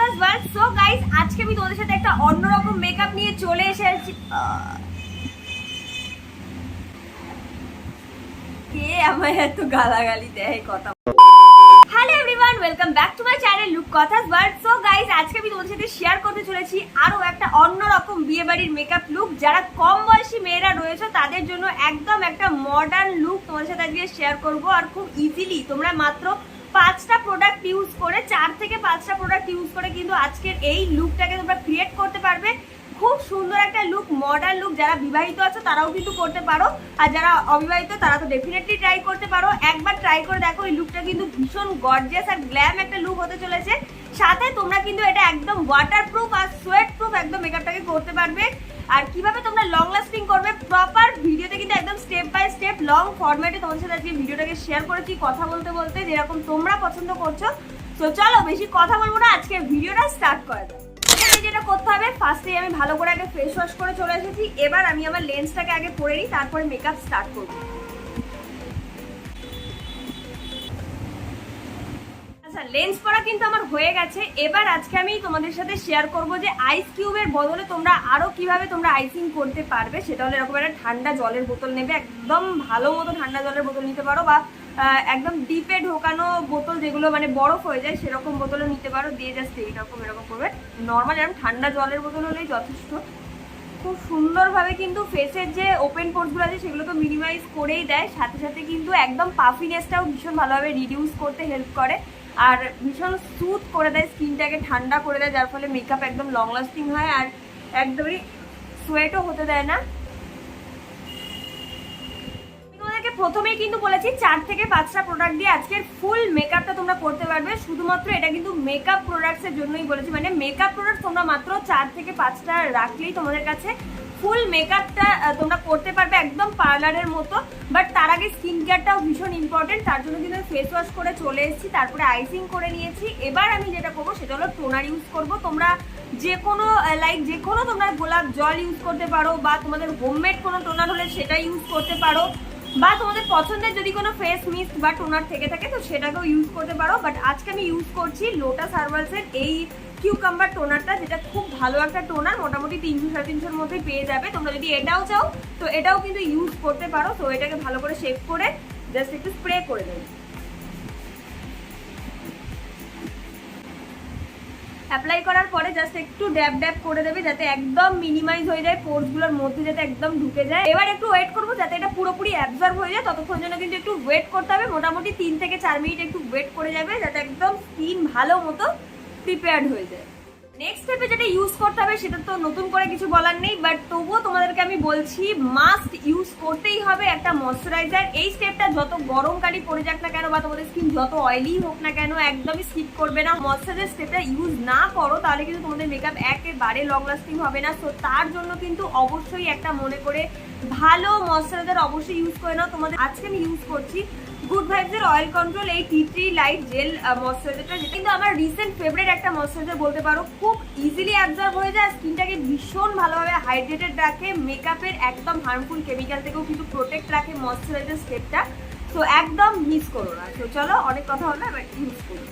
কথাস world. So guys, আজকে আমি তোমাদের সাথে একটা অন্যরকম মেকআপ নিয়ে চলে এসেছি। কে আমায় এত গালাগালি দেয় কথা। Hello everyone, welcome back to my channel look কথাস ওয়ার্ল্ড। সো গাইস, আজকে আমি তোমাদের সাথে শেয়ার করতে চলেছি আরো একটা অন্যরকম বিয়ে বাড়ির মেকআপ লুক। যারা কম বয়সী মেয়েরা রয়েছে তাদের জন্য একদম একটা মডার্ন লুক তোমাদের সাথে আজকে শেয়ার করব। আর খুব ইজিলি তোমরা মাত্র 5টা প্রোডাক্ট ইউজ করে 4 থেকে 5টা প্রোডাক্ট ইউজ করে কিন্তু আজকের এই লুকটাকে তোমরা ক্রিয়েট করতে পারবে। খুব সুন্দর একটা লুক, মডার্ন লুক। যারা বিবাহিত আছে তারাও কিন্তু করতে পারো, আর যারা অবিবাহিত তারা তো ডেফিনেটলি ট্রাই করতে পারো। একবার ট্রাই করে দেখো, এই লুকটা কিন্তু ভীষণ গর্জিয়াস আর গ্ল্যাম একটা লুক হতে চলেছে। সাথে তোমরা কিন্তু এটা একদম ওয়াটারপ্রুফ আর সোয়েট প্রুফ একদম মেকআপটাকে করতে পারবে। আর কিভাবে তোমরা লং লাস্টিং করবে প্রপার ভিডিওতে কিন্তু একদম স্টেপ বাই স্টেপ লং ফরম্যাটে তোমাদের সাথে আজকে ভিডিওটাকে শেয়ার করেছি, কথা বলতে বলতে যেরকম তোমরা পছন্দ করছো। তো চলো বেশি কথা বলবো না, আজকে ভিডিওটা স্টার্ট করা যাক। যেটা করতে হবে, ফার্স্টেই আমি ভালো করে আগে ফেস ওয়াশ করে চলে এসেছি। এবার আমি আমার লেন্সটাকে আগে পরে নিই, তারপরে মেকআপ স্টার্ট করবো। আচ্ছা, লেন্স পরা কিন্তু আমার হয়ে গেছে। এবার আজকে আমি তোমাদের সাথে শেয়ার করব যে আইস কিউবের বদলে তোমরা আরো কিভাবে তোমরা আইসিং করতে পারবে। সেটা হলো এরকম একটা ঠান্ডা জলের বোতল নেবে, একদম ভালো মতো ঠান্ডা জলের বোতল নিতে পারো, বা একদম ডিপে ঢোকানো বোতল যেগুলো মানে বরফ হয়ে যায় সেরকম বোতলও নিতে পারো। দিয়ে জাস্ট এরকম করবে, নর্মাল এরকম ঠান্ডা জলের বোতল হলেই যথেষ্ট। খুব সুন্দরভাবে কিন্তু ফেসের যে ওপেন পোর্টসগুলো আছে সেগুলো তো মিনিমাইজ করেই দেয়, সাথে সাথে কিন্তু একদম পাফিনেসটাও ভীষণ ভালোভাবে রিডিউস করতে হেল্প করে, আর ভীষণ স্মুথ করে দেয়, স্কিনটাকে ঠান্ডা করে দেয়, যার ফলে মেকআপ একদম লং লাস্টিং হয় আর একদমই সোয়েটও হতে দেয় না। প্রথমেই কিন্তু বলেছি 4 থেকে 5টা প্রোডাক্ট দিয়ে আজকের ফুল মেকআপটা তোমরা করতে পারবে। শুধুমাত্র এটা কিন্তু মেকআপ প্রোডাক্টস এর জন্যই বলেছি, মানে মেকআপ প্রোডাক্ট তোমরা মাত্র 4 থেকে 5টা রাখলেই তোমাদের কাছে ফুল মেকআপটা তোমরা করতে পারবে একদম পার্লারের মতো। বাট তার আগে স্কিন কেয়ারটাও ভীষণ ইম্পর্টেন্ট, তার জন্য কিন্তু ফেস ওয়াশ করে চলে এসেছি, তারপরে আইসিং করে নিয়েছি। এবার আমি যেটা করবো সেটা হলো টোনার ইউজ করবো। তোমরা যে কোনো তোমরা গোলাপ জল ইউজ করতে পারো, বা তোমাদের হোমমেড কোনো টোনার হলে সেটা ইউজ করতে পারো, বা তোমাদের পছন্দের যদি কোনো ফেস মিস্ট বা টোনার থেকে থাকে তো সেটাকেও ইউজ করতে পারো। বাট আজকে আমি ইউজ করছি লোটাস হার্বালসের এই কিউকাম্বার টোনারটা, যেটা খুব ভালো একটা টোনার, মোটামুটি 300-350-র মধ্যে পেয়ে যাবে। তোমরা যদি এটাও চাও তো এটাও কিন্তু ইউজ করতে পারো। তো এটাকে ভালো করে শেক করে জাস্ট একটু স্প্রে করে দেবে। অ্যাপ্লাই করার পরে জাস্ট একটু ড্যাব ড্যাব করে দেবে, যাতে একদম মিনিমাইজ হয়ে যায়, পোর্সগুলোর মধ্যে যাতে একদম ঢুকে যায়। এবার একটু ওয়েট করবো যাতে এটা পুরোপুরি অ্যাবজর্ব হয়ে যায়, ততক্ষণ জন্য কিন্তু একটু ওয়েট করতে হবে। মোটামুটি 3 থেকে 4 মিনিট একটু ওয়েট করে যাবে, যাতে একদম স্কিন ভালো মতো প্রিপেয়ার্ড হয়ে যায়। নেক্সট স্টেপে যেটা ইউজ করতে হবে সেটা তো নতুন করে কিছু বলার নেই, বাট তবুও তোমাদেরকে আমি বলছি মাস্ট ইউজ করতেই হবে একটা ময়শ্চারাইজার। এই স্টেপটা যত গরমকালই পড়ে যাক না কেন, বা তোমাদের স্কিন যত অয়েলি হোক না কেন, একদমই স্কিপ করবে না। ময়শ্চারাইজার স্টেপটা ইউজ না করো তাহলে কিন্তু তোমাদের মেকআপ একেবারে লং লাস্টিং হবে না। তো তার জন্য কিন্তু অবশ্যই একটা মনে করে ভালো ময়শ্চারাইজার অবশ্যই ইউজ করে নাও। তোমাদের আজকে আমি ইউজ করছি গুড ভাইবস এর অয়েল কন্ট্রোল এই টি3 লাইট জেল ময়শ্চারাইজারটা, যেটা কিন্তু আমার রিসেন্ট ফেভারিট একটা ময়শ্চারাইজার বলতে পারো। খুব ইজিলি অ্যাবজর্ব হয়ে যায়, স্কিনটাকে ভীষণ ভালোভাবে হাইড্রেটেড রাখে, মেকআপের একদম হার্মফুল কেমিক্যাল থেকেও কিন্তু প্রোটেক্ট রাখে ময়শ্চারাইজার স্টেপটা। তো একদম মিস করো না। তো চলো, অনেক কথা হলো, এবার ইউজ করি।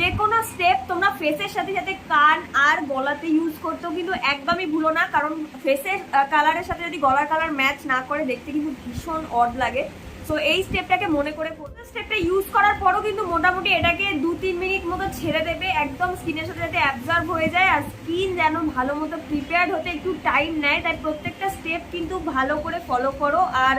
যে কোনো স্টেপ তোমরা ফেসের সাথে সাথে কান আর গলাতে ইউজ করতেও কিন্তু একদমই ভুলো না, কারণ ফেসের কালারের সাথে যদি গলার কালার ম্যাচ না করে দেখতে কিন্তু ভীষণ অড লাগে। সো এই স্টেপটাকে মনে করে স্টেপটা ইউজ করার পরও কিন্তু মোটামুটি এটাকে 2-3 মিনিট মতো ছেড়ে দেবে, একদম স্কিনের সাথে যাতে অ্যাবজর্ব হয়ে যায়। আর স্কিন যেন ভালো মতো প্রিপেয়ার্ড হতে একটু টাইম নেয়, তাই প্রত্যেকটা স্টেপ কিন্তু ভালো করে ফলো করো আর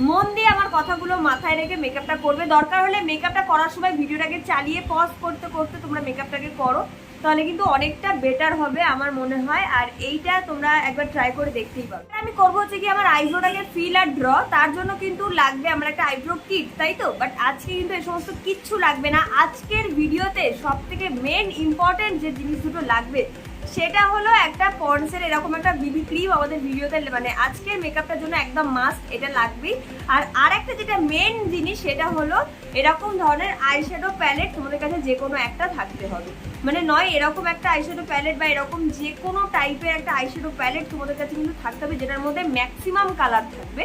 মন দিয়ে আমার কথাগুলো মাথায় রেখে মেকআপটা করবে। দরকার হলে মেকআপটা করার সময় ভিডিওটাকে চালিয়ে পজ করতে করতে তোমরা মেকআপটাকে করো, তাহলে কিন্তু অনেকটা বেটার হবে আমার মনে হয়। আর এইটা তোমরা একবার ট্রাই করে দেখতেই পারো। আমি করবো হচ্ছে কি আমার আইব্রোটাকে ফিল আর ড্র, তার জন্য কিন্তু লাগবে আমার একটা আইব্রো কিট, তাই তো। বাট আজকে কিন্তু এই সমস্ত কিচ্ছু লাগবে না। আজকের ভিডিওতে সব থেকে মেন ইম্পর্টেন্ট যে জিনিস দুটো লাগবে সেটা হলো একটা পন্ডসের এরকম একটা বিবি ক্রিম। আমাদের ভিডিওতে মানে আজকের মেকআপটার জন্য একদম মাস্ট এটা লাগবেই। আর একটা যেটা মেন জিনিস সেটা হলো এরকম ধরনের আইশ্যাডো প্যালেট তোমাদের কাছে যে কোনো একটা থাকতে হবে। মানে নয় এরকম একটা আইশ্যাডো প্যালেট বা এরকম যে কোনো টাইপের একটা আইশ্যাডো প্যালেট তোমাদের কাছে কিন্তু থাকতে হবে, যেটার মধ্যে ম্যাক্সিমাম কালার থাকবে।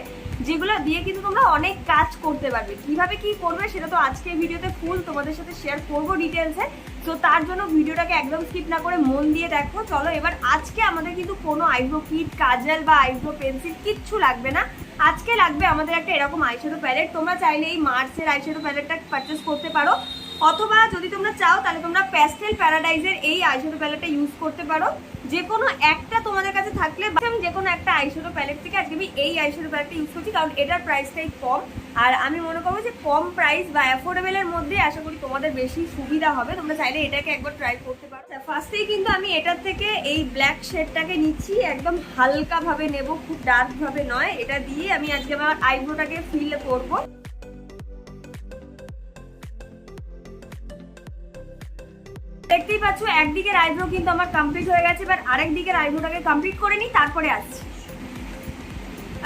যেগুলো দিয়ে কিন্তু তোমরা অনেক কাজ করতে পারবে। কিভাবে কি করবে সেটা তো আজকের ভিডিওতে ফুল তোমাদের সাথে শেয়ার করবো ডিটেলসে। তো তার জন্য ভিডিওটাকে একদম স্কিপ না করে মন দিয়ে দেখো। চলো এবার আজকে আমাদের কিন্তু কোনো আইব্রো কিট, কাজল বা আইব্রো পেন্সিল কিচ্ছু লাগবে না। আজকে লাগবে আমাদের একটা এরকম আইশ্যাডো প্যালেট। তোমরা চাইলে এই মার্সের আইশ্যাডো প্যালেটটা পারচেস করতে পারো, অথবা যদি তোমরা চাও তাহলে তোমরা প্যাস্টেল প্যারাডাইজের এই আইশ্যাডো প্যালেটটা ইউজ করতে পারো। যে কোনো একটা তোমাদের কাছে থাকলে, আমি যে কোনো একটা আইশ্যাডো প্যালেট থেকে আজকে আমি এই আইশ্যাডো প্যালেটটা ইউজ করছি, কারণ এটার প্রাইসটাই কম। আর আমি মনে করবো যে কম প্রাইস বা অ্যাফোর্ডেবলের মধ্যে আশা করি তোমাদের বেশি সুবিধা হবে। তোমরা চাইলে এটাকে একবার ট্রাই করতে পারো। ফার্স্টেই কিন্তু আমি এটার থেকে এই ব্ল্যাক শেডটাকে নিচ্ছি, একদম হালকাভাবে নেব, খুব ডার্কভাবে নয়। এটা দিয়ে আমি আজকে আমার আইব্রোটাকে ফিল করবো। দেখতেই পাচ্ছ একদিকের আইব্রো কিন্তু আমার কমপ্লিট হয়ে গেছে। এবার আরেক দিকের আইব্রোটাকে কমপ্লিট করে নিই, তারপরে আসছি।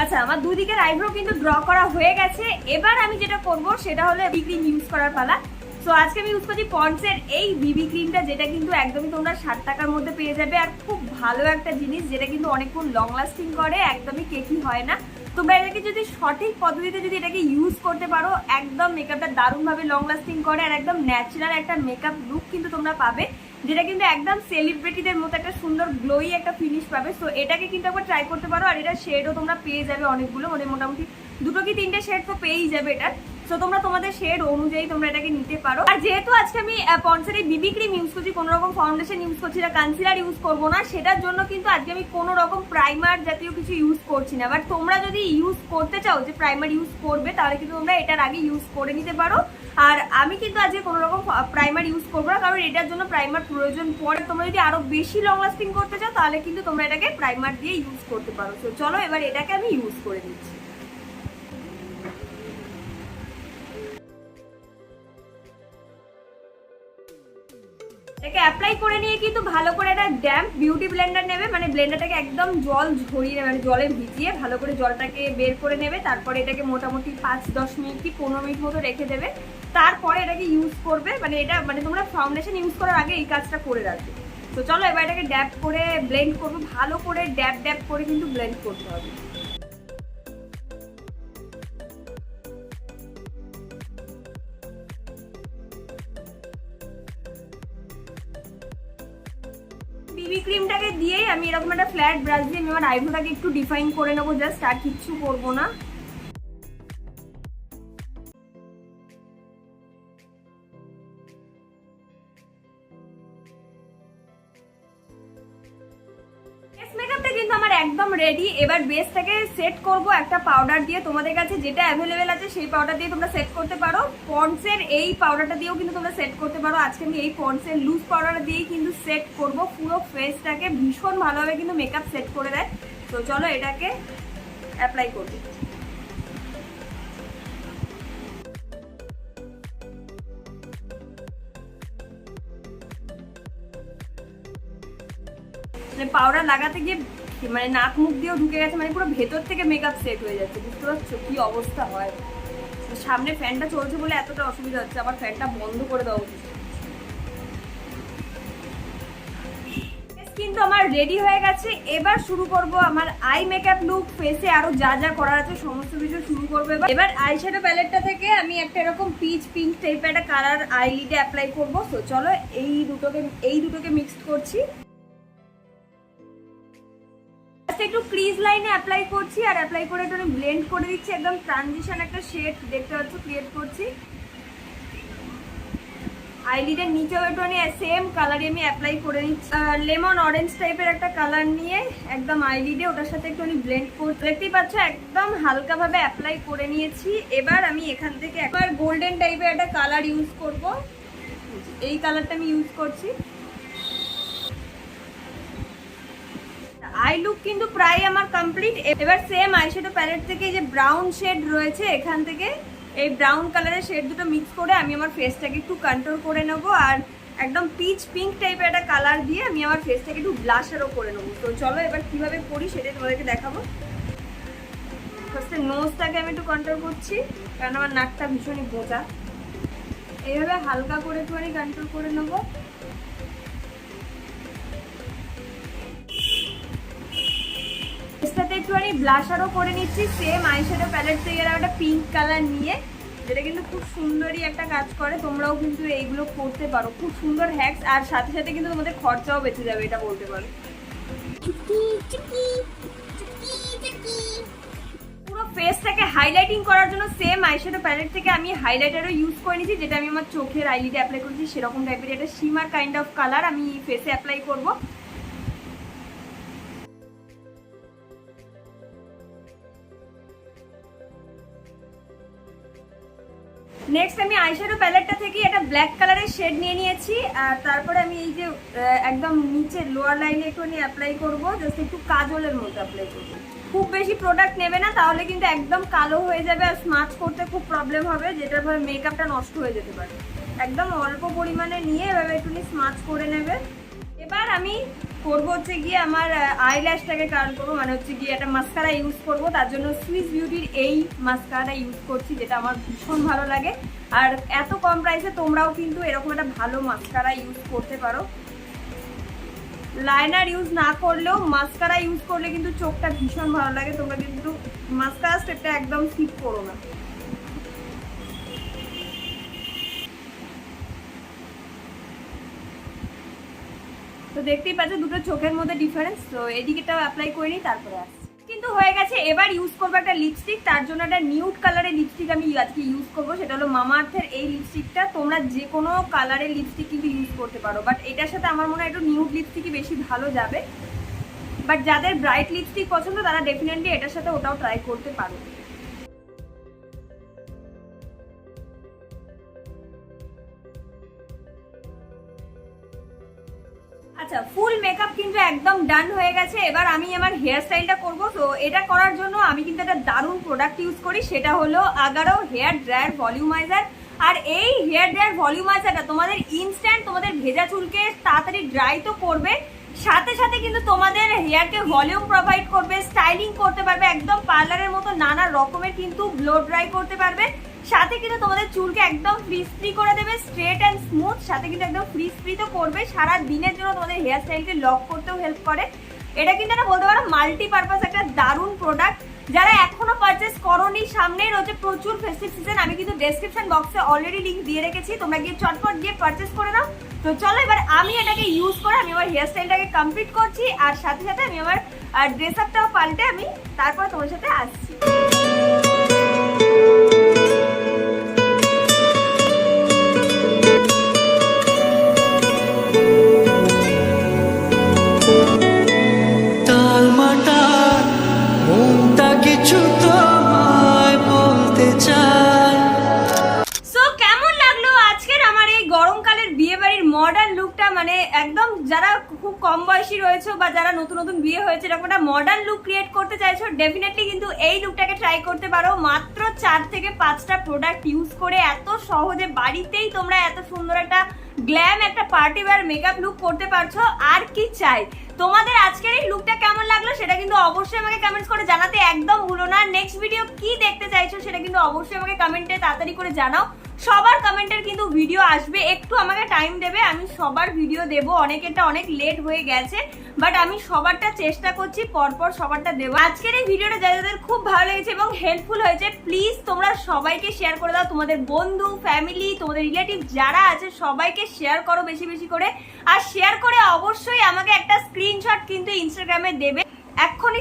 আচ্ছা, আমার দুদিকের আইব্রো কিন্তু ড্র করা হয়ে গেছে। এবার আমি যেটা করব সেটা হলো বিবি ক্রিম ইউজ করার পালা। সো আজকে আমি ইউজ করছি পন্ডসের এই বিবি ক্রিমটা, যেটা কিন্তু একদমই তোমরা 60 টাকার মধ্যে পেয়ে যাবে। আর খুব ভালো একটা জিনিস, যেটা কিন্তু অনেকক্ষণ লং লাস্টিং করে, একদমই কেকি হয় না। তোমরা এটাকে যদি সঠিক পদ্ধতিতে যদি এটাকে ইউজ করতে পারো, একদম মেকআপটা দারুণভাবে লং লাস্টিং করে আর একদম ন্যাচারাল একটা মেকআপ লুক কিন্তু তোমরা পাবে, যেটা কিন্তু একদম সেলিব্রিটিদের মতো একটা সুন্দর গ্লোই একটা ফিনিশ পাবে। সো এটাকে কিন্তু একবার ট্রাই করতে পারো। আর এটা শেডও তোমরা পেয়ে যাবে অনেকগুলো, মানে মোটামুটি 2 কি 3টে শেড তো পেয়েই যাবে এটা। সো তোমরা তোমাদের শেড অনুযায়ী তোমরা এটাকে নিতে পারো। আর যেহেতু আজকে আমি পন্ডসের এই বিবি ক্রিম ইউজ করছি, কোনো রকম ফাউন্ডেশন ইউজ করছি না, কনসিলার ইউজ করবো না, সেটার জন্য কিন্তু আজকে আমি কোনো রকম প্রাইমার জাতীয় কিছু ইউজ করছি না। বাট তোমরা যদি ইউজ করতে চাও যে প্রাইমার ইউজ করবে, তাহলে কিন্তু তোমরা এটার আগে ইউজ করে নিতে পারো। আর আমি কিন্তু আজকে কোনো রকম প্রাইমার ইউজ করবো না, কারণ এটার জন্য প্রাইমার প্রয়োজন পড়ে। তোমরা যদি আরো বেশি লং লাস্টিং করতে চাও, তাহলে কিন্তু তোমরা এটাকে প্রাইমার দিয়ে ইউজ করতে পারো। তো চলো এবার এটাকে আমি ইউজ করে দিচ্ছি। এটাকে অ্যাপ্লাই করে নিয়ে কিন্তু ভালো করে একটা ড্যাম্প বিউটি ব্লেন্ডার নেবে, মানে ব্লেন্ডারটাকে একদম জল ঝরিয়ে নেবে, মানে জলে ভিজিয়ে ভালো করে জলটাকে বের করে নেবে। তারপরে এটাকে মোটামুটি 5-10 মিনিট কি 15 মিনিট মতো রেখে দেবে। তারপরে এটাকে ইউজ করবে, মানে এটা মানে তোমরা ফাউন্ডেশন ইউজ করার আগে এই কাজটা করে রাখবে। তো চলো এবার এটাকে ড্যাপ করে ব্লেন্ড করবো, ভালো করে ড্যাপ করে কিন্তু ব্লেন্ড করতে হবে। বিবি ক্রিমটাকে দিয়েই আমি এরকম একটা ফ্ল্যাট ব্রাশ দিয়ে আমি আমার আইব্রোটাকে একটু ডিফাইন করে নেবো, জাস্ট আর কিচ্ছু করবো না। মেকআপটা কিন্তু আমার একদম রেডি। এবার বেসটাকে সেট করব একটা পাউডার দিয়ে। তোমাদের কাছে যেটা অ্যাভেলেবেল আছে সেই পাউডার দিয়ে তোমরা সেট করতে পারো। পন্ডসের এই পাউডারটা দিয়েও কিন্তু তোমরা সেট করতে পারো। আজকে আমি এই পন্ডসের লুজ পাউডারটা দিয়েই কিন্তু সেট করব। পুরো ফেসটাকে ভীষণ ভালোভাবে কিন্তু মেকআপ সেট করে দেয়। তো চলো এটাকে অ্যাপ্লাই করবো। পাউডার লাগাতে গিয়ে মানে নাক মুখ দিয়েও ঢুকে গেছে, মানে পুরো ভেতর থেকে মেকআপ সেট হয়ে যাচ্ছে। বুঝতে পারছো কি অবস্থা হয়? সামনে ফ্যানটা চলছে বলে এতটা অসুবিধা হচ্ছে, আবার ফ্যানটা বন্ধ করে দেওয়া উচিত। কিন্তু আমার রেডি হয়ে গেছে। এবার শুরু করব আমার আই মেকআপ লুক। ফেসে আরো যা যা করার আছে সমস্ত কিছু শুরু করবো। এবার আইশ্যাডো প্যালেটটা থেকে আমি একটা এরকম পিচ পিঙ্ক টাইপের একটা কালার আইলিডে অ্যাপ্লাই করবো। তো চলো এই দুটোকে মিক্সড করছি। একটু ক্রিজ লাইনে অ্যাপ্লাই করছি, আর অ্যাপ্লাই করে একটু ব্লেন্ড করে দিচ্ছি। একদম ট্রানজিশন একটা শেড দেখতে পাচ্ছ ক্রিয়েট করছি। আইলিডের নিচেও একটু সেম কালারই আমি অ্যাপ্লাই করে নিচ্ছি। লেমন অরেঞ্জ টাইপের একটা কালার নিয়ে একদম আইলিডে ওটার সাথে একটু ব্লেন্ড করতে। দেখতেই পাচ্ছ একদম হালকাভাবে অ্যাপ্লাই করে নিয়েছি। এবার আমি এখান থেকে একবার গোল্ডেন টাইপের একটা কালার ইউজ করব। এই কালারটা আমি ইউজ করছি। আই লুক কিন্তু প্রায় আমার কমপ্লিট। এবার সেম আইশ্যাডো প্যালেট থেকে যে ব্রাউন শেড রয়েছে, এখান থেকে এই ব্রাউন কালারের শেড দুটো মিক্স করে আমি আমার ফেসটাকে একটু কন্ট্রোল করে নেবো। আর একদম পিচ পিঙ্ক টাইপের একটা কালার দিয়ে আমি আমার ফেসটাকে একটু ব্লাশারও করে নেবো। তো চলো এবার কিভাবে করি সেটাই তোমাদেরকে দেখাবো। ফার্স্টে নোজটাকে আমি একটু কন্ট্রোল করছি, কারণ আমার নাকটা ভীষণই বোঝা। এইভাবে হালকা করে একটুখানি কন্ট্রোল করে নেবো। ফেসটাতে একটু একটুখানি ব্লাশারও করে নিচ্ছি সেম আইশ্যাডো প্যালেট থেকে একটা পিঙ্ক কালার নিয়ে, যেটা কিন্তু খুব সুন্দরই একটা কাজ করে। তোমরাও কিন্তু এইগুলো করতে পারো, খুব সুন্দর হ্যাক্স, আর সাথে সাথে কিন্তু তোমাদের খরচাও বেঁচে যাবে, এটা বলতে পারো। পুরো ফেসটাকে হাইলাইটিং করার জন্য সেম আইশ্যাডো প্যালেট থেকে আমি হাইলাইটারও ইউজ করে নিয়েছি, যেটা আমি আমার চোখের আইলিডে অ্যাপ্লাই করেছি সেরকম টাইপের একটা শিমার কাইন্ড অফ কালার আমি ফেসে অ্যাপ্লাই করব। নেক্সট আমি আইশ্যাডো প্যালেটটা থেকে একটা ব্ল্যাক কালারের শেড নিয়ে নিয়েছি, আর তারপরে আমি এই যে একদম নিচে লোয়ার লাইনে একটু অ্যাপ্লাই করবো, জাস্ট একটু কাজলের মতো অ্যাপ্লাই করবো। খুব বেশি প্রোডাক্ট নেবে না, তাহলে কিন্তু একদম কালো হয়ে যাবে আর স্মাচ করতে খুব প্রবলেম হবে, যেটার ফলে মেকআপটা নষ্ট হয়ে যেতে পারে। একদম অল্প পরিমাণে নিয়ে এভাবে একটু স্মাচ করে নেবে। এবার আমি করবো হচ্ছে গিয়ে আমার আইল্যাশটাকে কার্ল করবো, মানে হচ্ছে গিয়ে একটা মাস্কারা ইউজ করবো। তার জন্য সুইস বিউটির এই মাস্কারাটা ইউজ করছি, যেটা আমার ভীষণ ভালো লাগে। আর এত কম প্রাইসে তোমরাও কিন্তু এরকম একটা ভালো মাস্কারা ইউজ করতে পারো। লাইনার ইউজ না করলেও মাস্কারা ইউজ করলে কিন্তু চোখটা ভীষণ ভালো লাগে। তোমরা কিন্তু মাস্কারা স্টেপটা একদম স্কিপ করো না। তো দেখতেই পাচ্ছ দুটো চোখের মধ্যে ডিফারেন্স। তো এদিকেটাও অ্যাপ্লাই করে নিই, তারপরে আসছি। কিন্তু হয়ে গেছে। এবার ইউজ করবো একটা লিপস্টিক, তার জন্য একটা নিউড কালারের লিপস্টিক আমি আজকে ইউজ করবো, সেটা হলো মামা আর্থের এই লিপস্টিকটা। তোমরা যে কোনো কালারের লিপস্টিক কিন্তু ইউজ করতে পারো, বাট এটার সাথে আমার মনে হয় একটু নিউড লিপস্টিকই বেশি ভালো যাবে। বাট যাদের ব্রাইট লিপস্টিক পছন্দ তারা ডেফিনেটলি এটার সাথে ওটাও ট্রাই করতে পারো। আচ্ছা, ফুল মেকআপ কিন্তু একদম ডান হয়ে গেছে। এবার আমি আমার হেয়ার স্টাইলটা করবো। তো এটা করার জন্য আমি কিন্তু একটা দারুণ প্রোডাক্ট ইউজ করি, সেটা হলো আগারো হেয়ার ড্রায়ার ভলিউমাইজার। আর এই হেয়ার ড্রায়ার ভলিউমাইজারটা তোমাদের ইনস্ট্যান্ট তোমাদের ভেজা চুলকে তাড়াতাড়ি ড্রাই তো করবে, সাথে সাথে কিন্তু তোমাদের হেয়ারকে ভলিউম প্রোভাইড করবে, স্টাইলিং করতে পারবে, একদম পার্লারের মতো নানা রকমের কিন্তু ব্লো ড্রাই করতে পারবে। সাথে কিন্তু তোমাদের চুলকে একদম ফ্রি করে দেবে, স্ট্রেট অ্যান্ড স্মুথ। সাথে কিন্তু একদম ফ্রি তো করবে, সারা দিনের জন্য তোমাদের হেয়ার স্টাইলকে লক করতেও হেল্প করে। এটা কিন্তু একটা বলতে পারো মাল্টিপারপাস একটা দারুণ প্রোডাক্ট। যারা এখনো পারচেস করোনি, সামনেই রয়েছে প্রচুর ফেস্টিভ সিজন, আমি কিন্তু ডেসক্রিপশন বক্সে অলরেডি লিঙ্ক দিয়ে রেখেছি, তোমরা গিয়ে চটপট গিয়ে পারচেস করে নাও। তো চলো এবার আমি এটাকে ইউজ করে আমি আমার হেয়ার স্টাইলটাকে কমপ্লিট করছি, আর সাথে সাথে আমি আমার ড্রেস আপটাও পাল্টে আমি তারপর তোমার সাথে আসছি। মডার্ন লুকটা, মানে একদম যারা খুব কম বয়সী রয়েছে বা যারা নতুন নতুন বিয়ে হয়েছে এরকম একটা মডার্ন লুক ক্রিয়েট করতে চাইছো, ডেফিনেটলি কিন্তু এই লুকটাকে ট্রাই করতে পারো। মাত্র 4 থেকে 5টা প্রোডাক্ট ইউজ করে এত সহজে বাড়িতেই তোমরা এত সুন্দর একটা গ্ল্যাম একটা পার্টি ওয়্যার মেকআপ লুক করতে পারছো। আর কি চাই? তোমাদের আজকের এই লুকটা কেমন লাগলো সেটা কিন্তু অবশ্যই আমাকে কমেন্টস করে জানাতে একদম ভুলো না। নেক্সট ভিডিও কি দেখতে চাইছো সেটা কিন্তু অবশ্যই আমাকে কমেন্টে তাড়াতাড়ি করে জানাও। সবার কমেন্টের কিন্তু ভিডিও আসবে, একটু আমাকে টাইম দেবে, আমি সবার ভিডিও দেব। অনেকেরটা অনেক লেট হয়ে গেছে, বাট আমি সবারটা চেষ্টা করছি পরপর সবারটা দেবো। আজকের এই ভিডিওটা যাদের খুব ভালো লেগেছে এবং হেল্পফুল হয়েছে, প্লিজ তোমরা সবাইকে শেয়ার করে দাও। তোমাদের বন্ধু, ফ্যামিলি, তোমাদের রিলেটিভ যারা আছে সবাইকে শেয়ার করো বেশি বেশি করে। আর শেয়ার করে অবশ্যই আমাকে একটা স্ক্রিনশট কিন্তু ইনস্টাগ্রামে দেবে। এক্ষুনি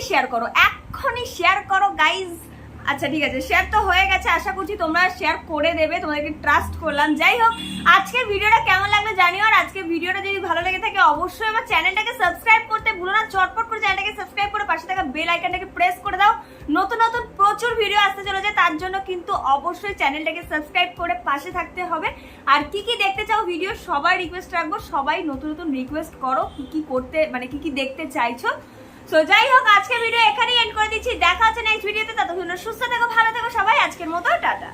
শেয়ার করো গাইজ। আচ্ছা ঠিক আছে, শেয়ার তো হয়ে গেছে, আশা করছি তোমরা শেয়ার করে দেবে, তোমাদেরকে ট্রাস্ট করলাম। যাই হোক, আজকের ভিডিওটা কেমন লাগলো জানিও। আর আজকের ভিডিওটা যদি ভালো লেগে থাকে অবশ্যই আমার চ্যানেলটাকে সাবস্ক্রাইব করতে ভুলো না। চটপট করে চ্যানেলটাকে সাবস্ক্রাইব করে পাশে থাকা বেল আইকনটাকে প্রেস করে দাও। নতুন নতুন প্রচুর ভিডিও আসতে চলেছে, তার জন্য কিন্তু অবশ্যই চ্যানেলটাকে সাবস্ক্রাইব করে পাশে থাকতে হবে। আর কি কি দেখতে চাও ভিডিও সবাই রিকোয়েস্ট রাখবো, সবাই নতুন নতুন রিকোয়েস্ট করো কি কি করতে, মানে কি কি দেখতে চাইছো। তো যাই হোক, আজকের ভিডিও এখানেই এন্ড করে দিচ্ছি। দেখা হচ্ছে নেক্সট ভিডিওতে। ততক্ষণ সুস্থ থেকো, ভালো থেকো সবাই। আজকের মতো টাটা।